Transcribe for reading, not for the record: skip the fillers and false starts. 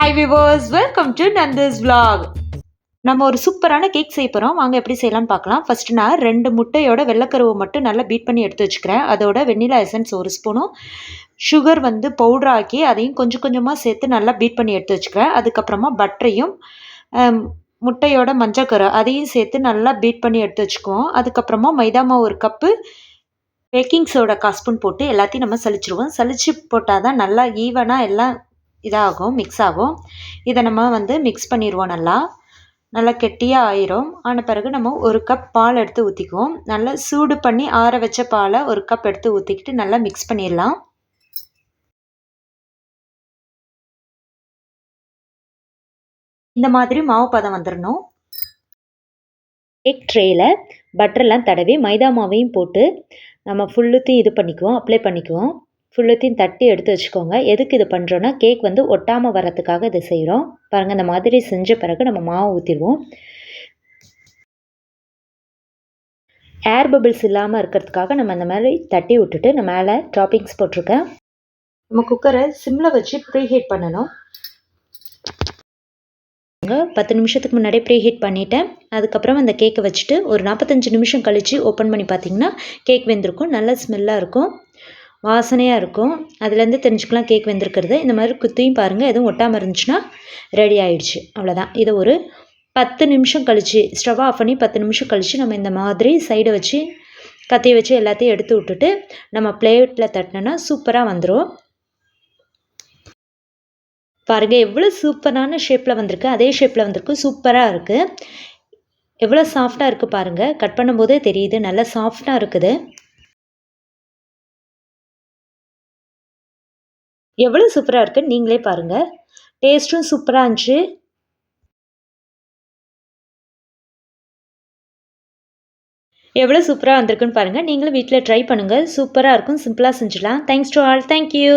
Hi viewers, welcome to Nandha's vlog. நம்ம ஒரு சூப்பரான கேக் செய்ய போகிறோம். வாங்க எப்படி செய்யலாம்னு பார்க்கலாம். ஃபஸ்ட்டு நான் 2 முட்டையோட வெள்ளைக்கருவை மட்டும் நல்லா பீட் பண்ணி எடுத்து வச்சுக்கிறேன். அதோட வெண்ணிலா எசன்ஸ் 1 ஸ்பூனும், சுகர் பவுடர் ஆக்கி அதையும் கொஞ்சம் கொஞ்சமாக சேர்த்து நல்லா பீட் பண்ணி எடுத்து வச்சுக்கிறேன். அதுக்கப்புறமா பட்டரையும் முட்டையோட மஞ்சக்கரு அதையும் சேர்த்து நல்லா பீட் பண்ணி எடுத்து வச்சுக்குவோம். அதுக்கப்புறமா மைதா மாவு 1 கப்பு, பேக்கிங் சோடா 1/4 ஸ்பூன் போட்டு எல்லாத்தையும் நம்ம சலிச்சிருவோம். சலிச்சு போட்டால் தான் நல்லா ஈவனாக எல்லாம் இதாகும், மிக்ஸ் ஆகும். இதை நம்ம மிக்ஸ் பண்ணிடுவோம். நல்லா கெட்டியாக ஆயிரும். ஆன பிறகு நம்ம 1 கப் பால் எடுத்து ஊற்றிக்குவோம். நல்லா சூடு பண்ணி ஆற வச்ச பாலை 1 கப் எடுத்து ஊற்றிக்கிட்டு நல்லா மிக்ஸ் பண்ணிடலாம். இந்த மாதிரி மாவு பதம் வந்துடணும். கேக் ட்ரேயில் பட்டர்லாம் தடவி மைதா மாவையும் போட்டு நம்ம ஃபுல்லுத்தையும் இது பண்ணிக்குவோம், அப்ளை பண்ணிக்குவோம். ஃபுல்லுத்தையும் தட்டி எடுத்து வச்சுக்கோங்க. எதுக்கு இது பண்ணுறோன்னா கேக் ஒட்டாமல் வரத்துக்காக இதை செய்கிறோம். பாருங்கள், இந்த மாதிரி செஞ்ச பிறகு நம்ம மாவு ஊற்றிடுவோம். ஏர் பபிள்ஸ் இல்லாமல் இருக்கிறதுக்காக நம்ம இந்த மாதிரி தட்டி விட்டுட்டு நான் மேலே டாப்பிங்ஸ் போட்டிருக்கேன். நம்ம குக்கரை சிம்மில் வச்சு ப்ரீஹீட் பண்ணணும். 10 நிமிஷத்துக்கு முன்னாடியே ப்ரீஹீட் பண்ணிவிட்டேன். அதுக்கப்புறம் அந்த கேக்கை வச்சுட்டு ஒரு 45 நிமிஷம் கழித்து ஓப்பன் பண்ணி பார்த்திங்கன்னா கேக் வெந்திருக்கும். நல்ல ஸ்மெல்லாக இருக்கும், வாசனையாக இருக்கும். அதுலேருந்து தெரிஞ்சுக்கலாம் கேக் வெந்திருக்கிறது. இந்த மாதிரி குத்தியும் பாருங்கள், எதுவும் ஒட்டாமல் இருந்துச்சுன்னா ரெடி ஆகிடுச்சு. அவ்வளோதான். இதை ஒரு 10 நிமிஷம் கழித்து ஸ்டவ் ஆஃப் பண்ணி 10 நிமிஷம் கழித்து நம்ம இந்த மாதிரி சைடை வச்சு கத்தியை வச்சு எல்லாத்தையும் எடுத்து விட்டுட்டு நம்ம பிளேட்டில் தட்டினோன்னா சூப்பராக வந்துடும். பாருங்கள், எவ்வளோ சூப்பரான ஷேப்பில் வந்திருக்கு. அதே ஷேப்பில் வந்திருக்கு, சூப்பராக இருக்குது. எவ்வளோ சாஃப்டாக இருக்குது பாருங்கள். கட் பண்ணும்போதே தெரியுது, நல்லா சாஃப்டாக இருக்குது. எவ்வளோ சூப்பராக இருக்குன்னு நீங்களே பாருங்கள். டேஸ்ட்டும் சூப்பராக இருந்துச்சு. எவ்வளோ சூப்பராக வந்திருக்குன்னு பாருங்கள். நீங்களும் வீட்டில் ட்ரை பண்ணுங்கள். சூப்பராக இருக்கும், சிம்பிளாக செஞ்சிடலாம். Thanks to all. தேங்க்யூ.